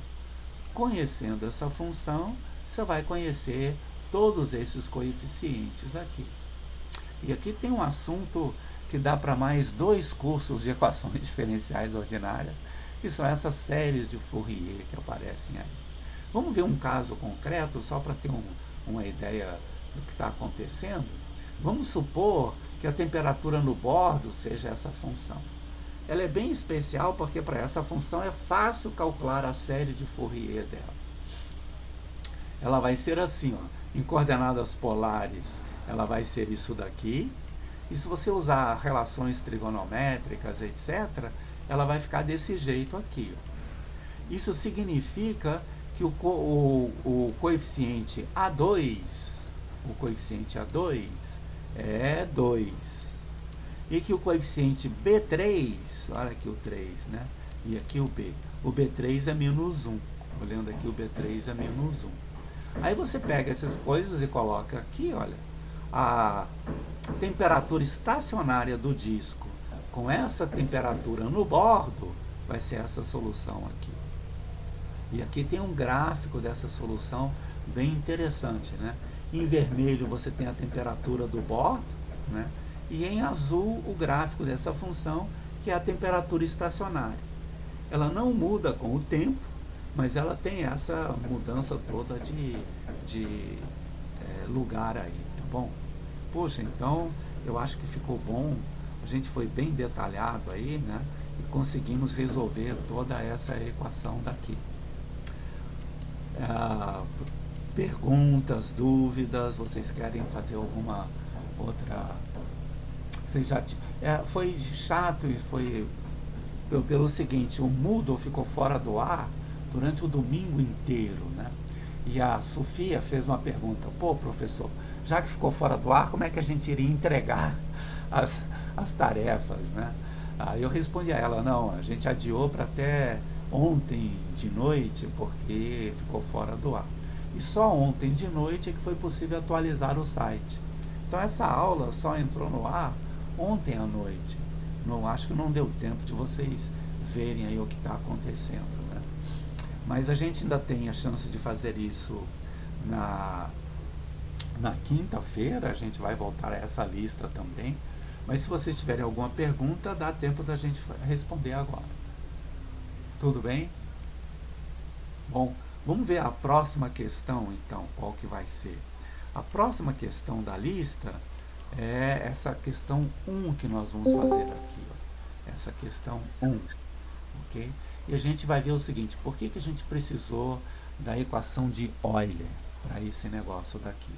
Conhecendo essa função, você vai conhecer todos esses coeficientes aqui. E aqui tem um assunto que dá para mais 2 cursos de equações diferenciais ordinárias, que são essas séries de Fourier que aparecem aí. Vamos ver um caso concreto, só para ter uma ideia do que está acontecendo. Vamos supor que a temperatura no bordo seja essa função. Ela é bem especial porque para essa função é fácil calcular a série de Fourier dela. Ela vai ser assim, ó, em coordenadas polares, ela vai ser isso daqui. E se você usar relações trigonométricas, etc., ela vai ficar desse jeito aqui, ó. Isso significa que o coeficiente A2, é 2. E que o coeficiente B3, olha aqui o 3, né? E aqui o B. O B3 é menos 1. Olhando aqui, o B3 é menos 1. Aí você pega essas coisas e coloca aqui, olha, a temperatura estacionária do disco com essa temperatura no bordo, vai ser essa solução aqui. E aqui tem um gráfico dessa solução bem interessante, né? Em vermelho você tem a temperatura do bordo, né? E em azul o gráfico dessa função, que é a temperatura estacionária. Ela não muda com o tempo, mas ela tem essa mudança toda de lugar aí, tá bom? Poxa, então eu acho que ficou bom, a gente foi bem detalhado aí, né? E conseguimos resolver toda essa equação daqui. Perguntas, dúvidas, vocês querem fazer alguma outra? Vocês já foi chato e foi pelo seguinte: o Moodle ficou fora do ar durante o domingo inteiro, né? E a Sofia fez uma pergunta: pô, professor, já que ficou fora do ar, como é que a gente iria entregar as tarefas, né? Aí eu respondi a ela: não, a gente adiou para até ontem de noite, porque ficou fora do ar. E só ontem de noite é que foi possível atualizar o site. Então essa aula só entrou no ar ontem à noite. Não, acho que não deu tempo de vocês verem aí o que está acontecendo, né? Mas a gente ainda tem a chance de fazer isso na quinta-feira. A gente vai voltar a essa lista também. Mas se vocês tiverem alguma pergunta, dá tempo da gente responder agora. Tudo bem? Bom, vamos ver a próxima questão, então, qual que vai ser. A próxima questão da lista é essa questão 1 que nós vamos fazer aqui, ó. Essa questão 1, ok? E a gente vai ver o seguinte: por que a gente precisou da equação de Euler para esse negócio daqui?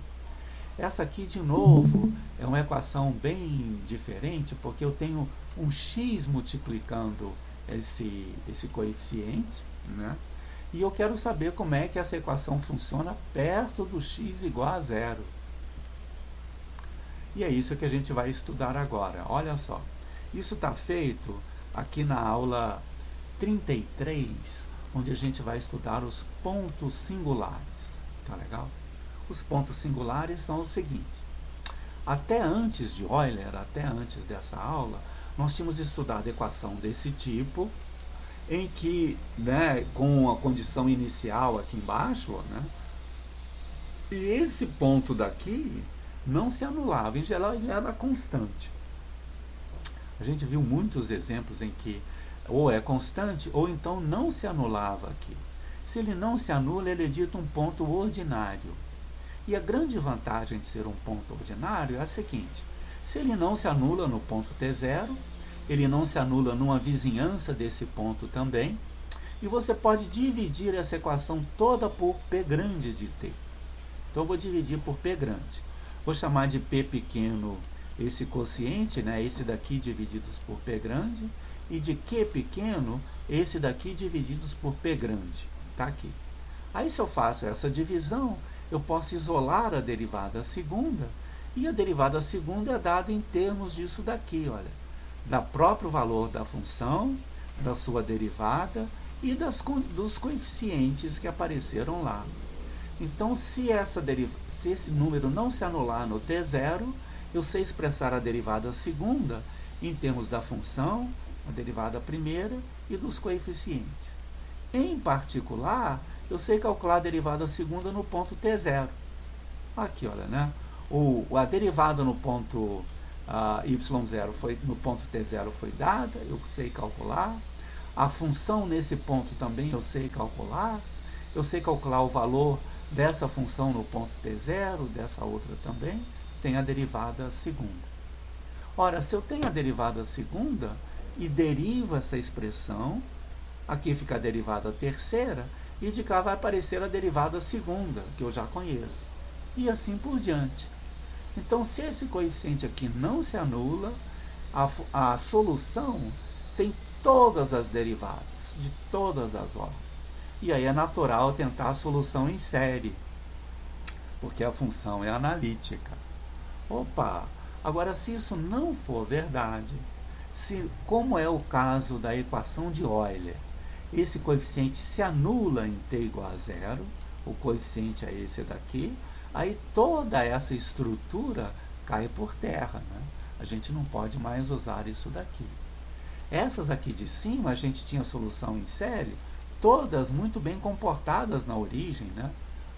Essa aqui, de novo, é uma equação bem diferente, porque eu tenho um x multiplicando esse coeficiente, né? E eu quero saber como é que essa equação funciona perto do x igual a 0. E é isso que a gente vai estudar agora. Olha só, isso está feito aqui na aula 33, onde a gente vai estudar os pontos singulares. Tá legal? Os pontos singulares são o seguinte: até antes de Euler, até antes dessa aula, nós tínhamos estudado equação desse tipo, em que, né, com a condição inicial aqui embaixo, né, e esse ponto daqui não se anulava, em geral ele era constante. A gente viu muitos exemplos em que ou é constante ou então não se anulava aqui. Se ele não se anula, ele é dito um ponto ordinário. E a grande vantagem de ser um ponto ordinário é a seguinte: se ele não se anula no ponto T0, ele não se anula numa vizinhança desse ponto também, e você pode dividir essa equação toda por P grande de T. Então eu vou dividir por P grande. Vou chamar de P pequeno esse quociente, né, esse daqui divididos por P grande, e de Q pequeno, esse daqui divididos por P grande. Tá aqui. Aí, se eu faço essa divisão, eu posso isolar a derivada segunda, e a derivada segunda é dada em termos disso daqui, olha, da próprio valor da função, da sua derivada e dos coeficientes que apareceram lá. Então, se esse número não se anular no T0, eu sei expressar a derivada segunda em termos da função, a derivada primeira e dos coeficientes. Em particular, eu sei calcular a derivada segunda no ponto T0. Aqui, olha, né? A derivada no ponto y0 no ponto T0 foi dada, eu sei calcular. A função nesse ponto também eu sei calcular. Eu sei calcular o valor dessa função no ponto T0, dessa outra também. Tem a derivada segunda. Ora, se eu tenho a derivada segunda e derivo essa expressão, aqui fica a derivada terceira, e de cá vai aparecer a derivada segunda, que eu já conheço. E assim por diante. Então, se esse coeficiente aqui não se anula, a solução tem todas as derivadas, de todas as ordens. E aí é natural tentar a solução em série, porque a função é analítica. Opa! Agora, se isso não for verdade, como é o caso da equação de Euler, esse coeficiente se anula em t igual a zero, o coeficiente é esse daqui, aí toda essa estrutura cai por terra, né? A gente não pode mais usar isso daqui. Essas aqui de cima, a gente tinha solução em série, todas muito bem comportadas na origem, né?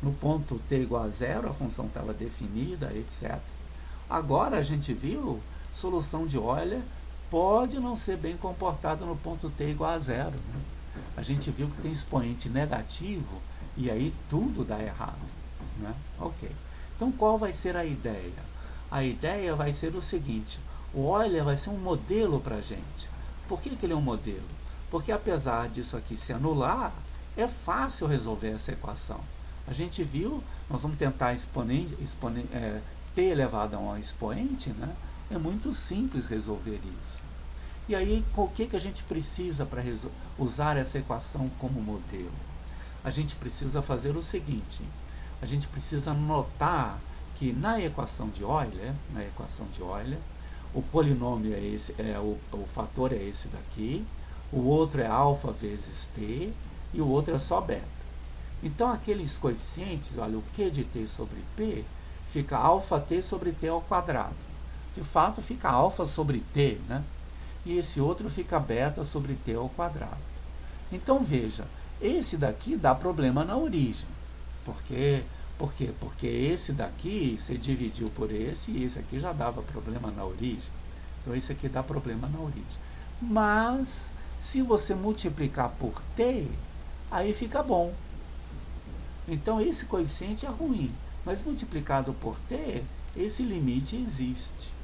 No ponto t igual a zero, a função estava definida, etc. Agora a gente viu, solução de Euler pode não ser bem comportada no ponto t igual a zero, né? A gente viu que tem expoente negativo e aí tudo dá errado, né? Ok. Então, qual vai ser a ideia? A ideia vai ser o seguinte: o Euler vai ser um modelo para a gente. Por que ele é um modelo? Porque apesar disso aqui se anular, é fácil resolver essa equação. A gente viu, nós vamos tentar t elevado a um expoente, né? É muito simples resolver isso. E aí, o que a gente precisa para usar essa equação como modelo? A gente precisa fazer o seguinte: a gente precisa notar que na equação de Euler, o polinômio é esse, o fator é esse daqui, o outro é alfa vezes t e o outro é só beta. Então, aqueles coeficientes, olha, o q de t sobre p fica alfa t sobre t ao quadrado. De fato, fica alfa sobre t, né? E esse outro fica beta sobre t ao quadrado. Então, veja, esse daqui dá problema na origem. Por quê? Porque esse daqui se dividiu por esse e esse aqui já dava problema na origem. Então, esse aqui dá problema na origem. Mas, se você multiplicar por t, aí fica bom. Então, esse coeficiente é ruim. Mas multiplicado por t, esse limite existe.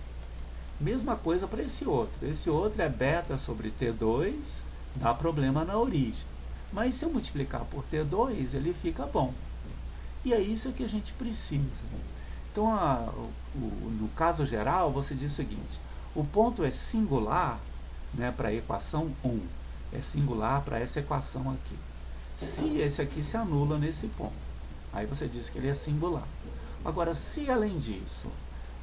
Mesma coisa para esse outro. Esse outro é beta sobre T2, dá problema na origem. Mas se eu multiplicar por T2, ele fica bom. E é isso que a gente precisa. Então, no caso geral, você diz o seguinte: o ponto é singular, né, para a equação 1. É singular para essa equação aqui. Se esse aqui se anula nesse ponto, aí você diz que ele é singular. Agora, se além disso,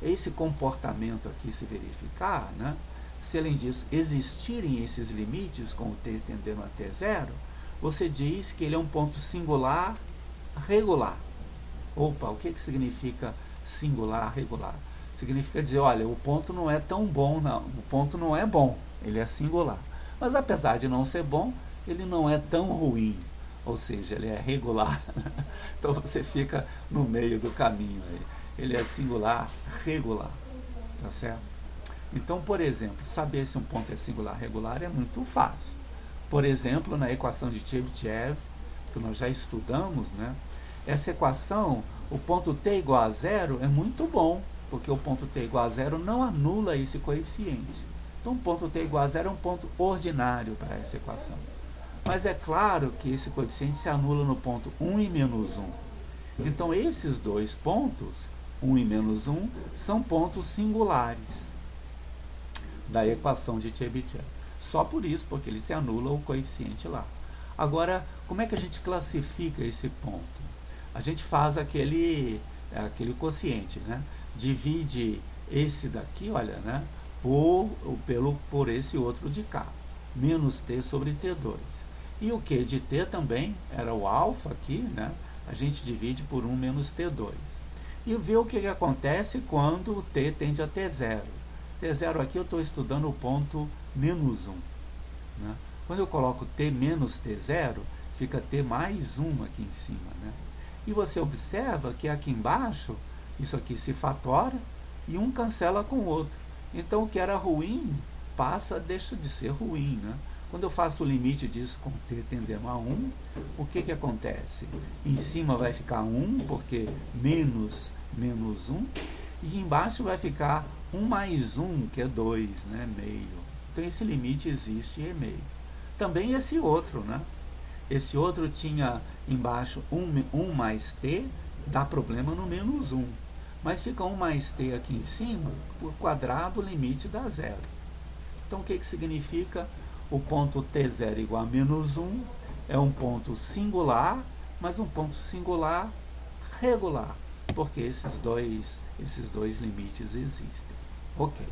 esse comportamento aqui se verificar, né, se além disso existirem esses limites com o t tendendo a t0, você diz que ele é um ponto singular regular. Opa, o que significa singular regular? Significa dizer, olha, o ponto não é tão bom, não. O ponto não é bom, ele é singular. Mas apesar de não ser bom, ele não é tão ruim. Ou seja, ele é regular. Então você fica no meio do caminho aí. Ele é singular regular. Tá certo? Então, por exemplo, saber se um ponto é singular regular é muito fácil. Por exemplo, na equação de Chebyshev, que nós já estudamos, né? Essa equação, o ponto t igual a zero é muito bom, porque o ponto t igual a zero não anula esse coeficiente. Então, o ponto t igual a zero é um ponto ordinário para essa equação. Mas é claro que esse coeficiente se anula no ponto 1 e menos 1. Então, esses dois pontos 1 e menos 1 são pontos singulares da equação de Chebyshev. Só por isso, porque ele se anula o coeficiente lá. Agora, como é que a gente classifica esse ponto? A gente faz aquele quociente, né? Divide esse daqui, olha, né? Por esse outro de cá. Menos t sobre t2. E o Q de t também era o alfa aqui, né? A gente divide por 1 menos t2. E vê o que acontece quando o t tende a t0. T0 aqui eu estou estudando o ponto menos 1. Né? Quando eu coloco t menos t0, fica t mais 1 aqui em cima. Né? E você observa que aqui embaixo, isso aqui se fatora e um cancela com o outro. Então o que era ruim deixa de ser ruim. Né? Quando eu faço o limite disso com t tendendo a 1, o que acontece? Em cima vai ficar 1, porque menos 1, e embaixo vai ficar 1 mais 1, que é 2, né? Meio. Então esse limite existe e é meio. Também esse outro, né? Esse outro tinha embaixo 1 mais t, dá problema no menos 1. Mas fica 1 mais t aqui em cima, por quadrado o limite dá 0. Então o que significa? O ponto t0 igual a menos 1 é um ponto singular, mas um ponto singular regular, porque esses dois limites existem. Ok.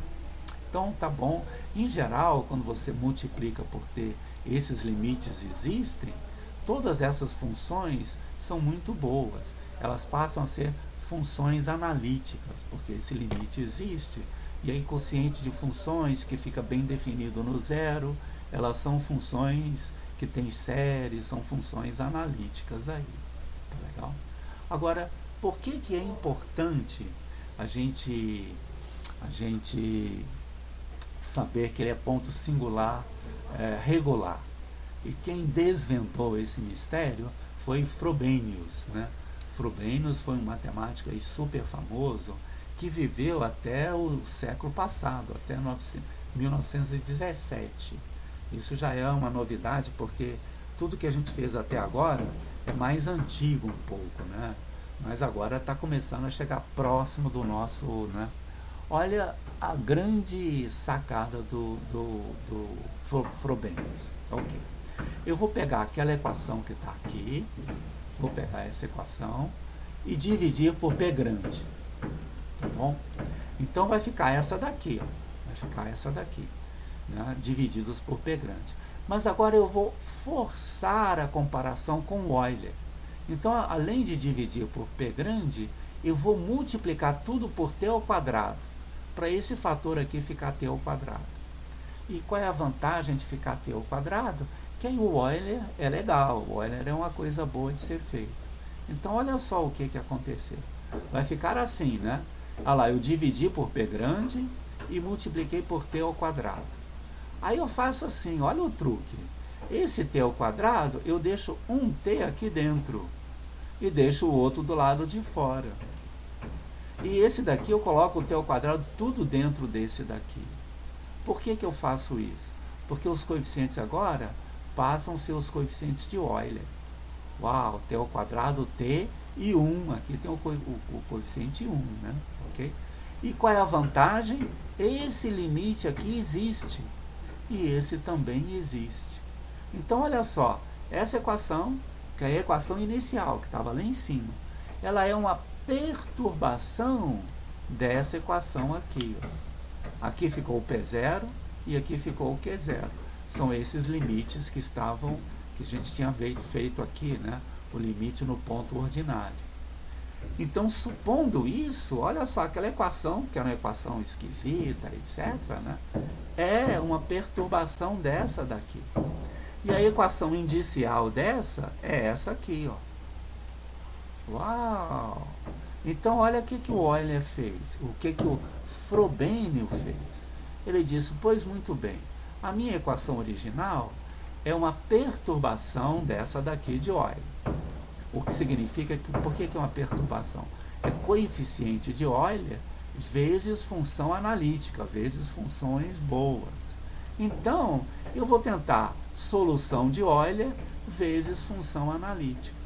Então tá bom. Em geral, quando você multiplica por t, esses limites existem, todas essas funções são muito boas. Elas passam a ser funções analíticas, porque esse limite existe. E aí, quociente de funções que fica bem definido no zero, elas são funções que têm série, são funções analíticas aí. Tá legal? Agora, por que é importante a gente saber que ele é ponto singular regular? E quem desvendou esse mistério foi Frobenius, né? Frobenius foi um matemático aí super famoso que viveu até o século passado, até 1917. Isso já é uma novidade, porque tudo que a gente fez até agora é mais antigo um pouco, né? Mas agora está começando a chegar próximo do nosso, né? Olha a grande sacada do Frobenius. Ok. Eu vou pegar aquela equação que está aqui, vou pegar essa equação e dividir por P grande. Tá bom? Então vai ficar essa daqui, ó. Vai ficar essa daqui, né? Divididos por P grande. Mas agora eu vou forçar a comparação com Euler. Então, além de dividir por P grande, eu vou multiplicar tudo por T ao quadrado, para esse fator aqui ficar T ao quadrado. E qual é a vantagem de ficar T ao quadrado? Que aí o Euler é legal, o Euler é uma coisa boa de ser feito. Então, olha só o que aconteceu. Vai ficar assim, né? Olha lá, eu dividi por P grande e multipliquei por T ao quadrado. Aí eu faço assim, olha o truque. Esse T ao quadrado, eu deixo um T aqui dentro e deixo o outro do lado de fora. E esse daqui eu coloco o T ao quadrado tudo dentro desse daqui. Por que eu faço isso? Porque os coeficientes agora passam a ser os coeficientes de Euler. Uau, T ao quadrado, T e 1. Aqui tem o coeficiente 1, né? Okay? E qual é a vantagem? Esse limite aqui existe. E esse também existe. Então, olha só. Essa equação, que é a equação inicial, que estava lá em cima, ela é uma perturbação dessa equação aqui. Ó. Aqui ficou o P0 e aqui ficou o Q0. São esses limites que a gente tinha feito aqui, né? O limite no ponto ordinário. Então, supondo isso, olha só, aquela equação, que é uma equação esquisita, etc., né? É uma perturbação dessa daqui. E a equação indicial dessa é essa aqui, ó. Uau! Então, olha o que o Euler fez, o que o Frobenius fez. Ele disse, pois muito bem, a minha equação original é uma perturbação dessa daqui de Euler. O que significa que, por que é uma perturbação? É coeficiente de Euler vezes função analítica, vezes funções boas. Então, eu vou tentar solução de Euler vezes função analítica.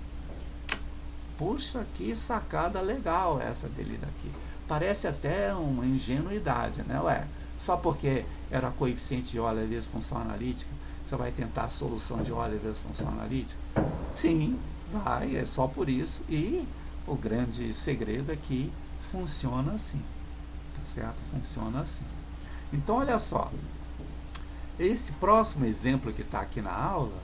puxa, que sacada legal essa dele daqui. Parece até uma ingenuidade, né? Ué, só porque era coeficiente de Euler vezes função analítica, você vai tentar a solução de Euler vezes função analítica? Sim, vai, é só por isso. E o grande segredo é que funciona assim, tá certo? Funciona assim. Então, olha só, esse próximo exemplo que está aqui na aula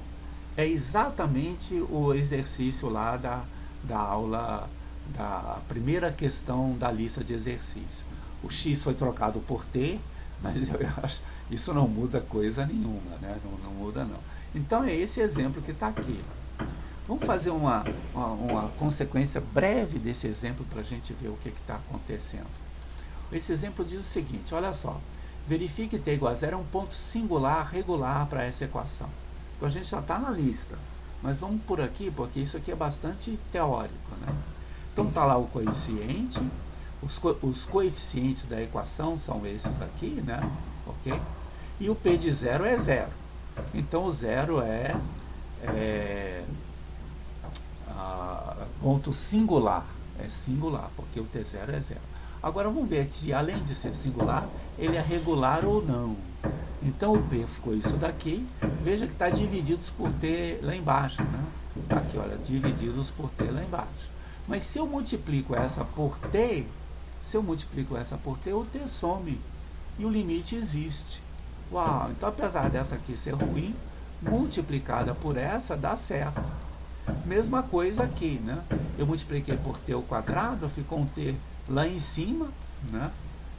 é exatamente o exercício lá da aula, da primeira questão da lista de exercícios. O x foi trocado por t, mas eu acho isso não muda coisa nenhuma, né? Não muda não. Então é esse exemplo que está aqui. Vamos fazer uma consequência breve desse exemplo para a gente ver o que está acontecendo. Esse exemplo diz o seguinte, olha só, verifique que t igual a zero é um ponto singular regular para essa equação. Então a gente já está na lista, mas vamos por aqui, porque isso aqui é bastante teórico, né? Então está lá o coeficiente, os coeficientes da equação são esses aqui, né? Ok? E o p de zero é zero. Então o zero é ponto singular, é singular, porque o t0 é zero. Agora vamos ver se além de ser singular, ele é regular ou não. Então o p ficou isso daqui, veja que está divididos por t lá embaixo, né? Aqui, olha, divididos por t lá embaixo. Mas se eu multiplico essa por t, o t some e o limite existe. Uau, então apesar dessa aqui ser ruim, multiplicada por essa dá certo. Mesma coisa aqui, né? Eu multipliquei por t ao quadrado, ficou um t lá em cima, né?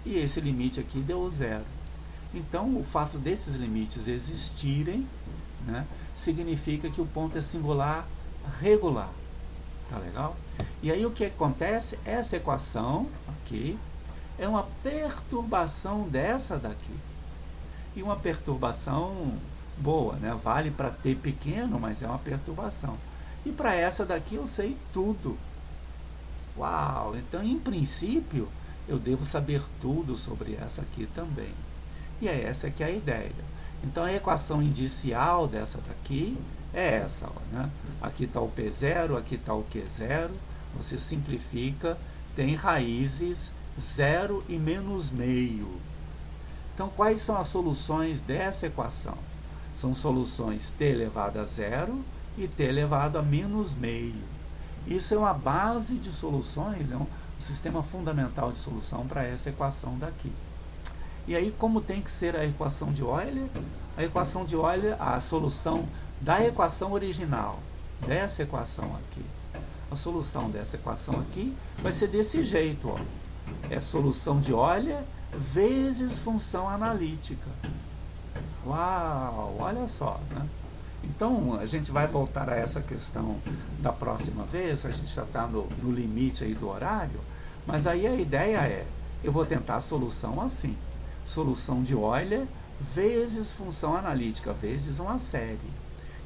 E esse limite aqui deu zero. Então, o fato desses limites existirem, né, significa que o ponto é singular regular. Tá legal? E aí o que acontece? Essa equação aqui é uma perturbação dessa daqui. E uma perturbação boa, né? Vale para t pequeno, mas é uma perturbação. E para essa daqui eu sei tudo. Uau! Então, em princípio, eu devo saber tudo sobre essa aqui também. E é essa que é a ideia. Então, a equação indicial dessa daqui é essa, ó, né? Aqui está o P0, aqui está o Q0. Você simplifica, tem raízes 0 e menos meio. Então, quais são as soluções dessa equação? São soluções t elevado a 0 e t elevado a menos meio. Isso é uma base de soluções, é um sistema fundamental de solução para essa equação daqui. E aí, como tem que ser a equação de Euler? A equação de Euler, a solução da equação original, dessa equação aqui. A solução dessa equação aqui vai ser desse jeito, ó. É solução de Euler vezes função analítica. Uau, olha só, né? Então, a gente vai voltar a essa questão da próxima vez, a gente já está no limite aí do horário, mas aí a ideia é, eu vou tentar a solução assim, solução de Euler vezes função analítica, vezes uma série.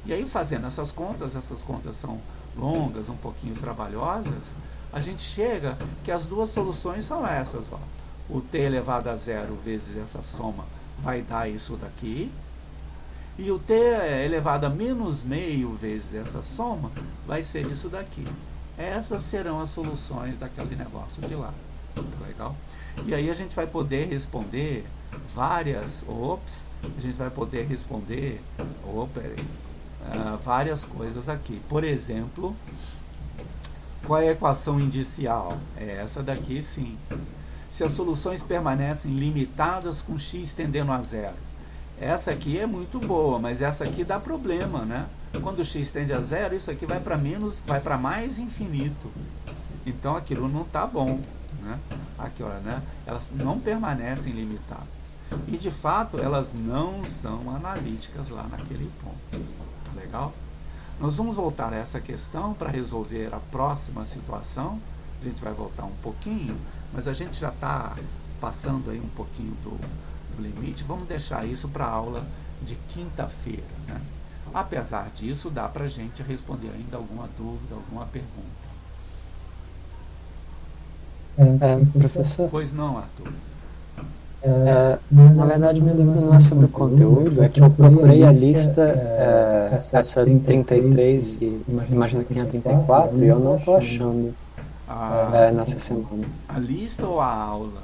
E aí, fazendo essas contas são longas, um pouquinho trabalhosas, a gente chega que as duas soluções são essas, ó. O t elevado a 0 vezes essa soma vai dar isso daqui, e o t elevado a menos meio vezes essa soma vai ser isso daqui. Essas serão as soluções daquele negócio de lá. Tá legal? E aí a gente vai poder responder várias coisas aqui. Por exemplo, qual é a equação indicial? É essa daqui, sim. Se as soluções permanecem limitadas com x tendendo a zero. Essa aqui é muito boa, mas essa aqui dá problema, né? Quando x tende a zero, isso aqui vai para mais infinito. Então aquilo não está bom, né? Aqui, olha, né? Elas não permanecem limitadas. E de fato, elas não são analíticas lá naquele ponto. Tá legal? Nós vamos voltar a essa questão para resolver a próxima situação. A gente vai voltar um pouquinho, mas a gente já está passando aí um pouquinho do limite. Vamos deixar isso para a aula de quinta-feira, né? Apesar disso, dá para a gente responder ainda alguma dúvida, alguma pergunta. Professor, Pois não, Arthur. Na verdade, minha dúvida não é sobre o conteúdo, é que eu procurei a lista, essa 33 e imagino que tenha 34, e eu não estou achando nessa semana. A lista ou a aula?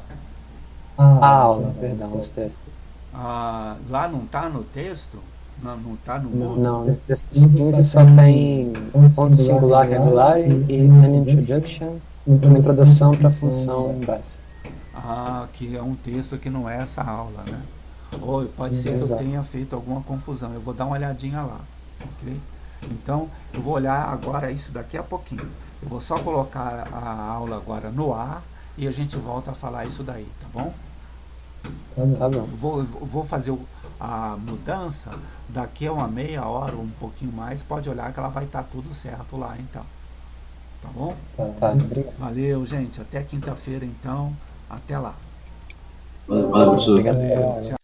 A aula, perdão, os textos. Lá não está no texto? Não está no Moodle? Não, nos textos 15 só tem ponto singular regular e an introduction, uma introdução para a função básica. Que é um texto que não é essa aula, né? Ou pode ser que eu tenha feito alguma confusão. Eu vou dar uma olhadinha lá, ok? Então, eu vou olhar agora isso daqui a pouquinho. Eu vou só colocar a aula agora no ar e a gente volta a falar isso daí, tá bom? Tá bom. Vou fazer a mudança daqui a uma meia hora ou um pouquinho mais. Pode olhar que ela vai estar tudo certo lá, então. Tá bom? Tá, obrigado. Valeu, gente. Até quinta-feira, então. Até lá. Valeu, professor. Valeu, tchau.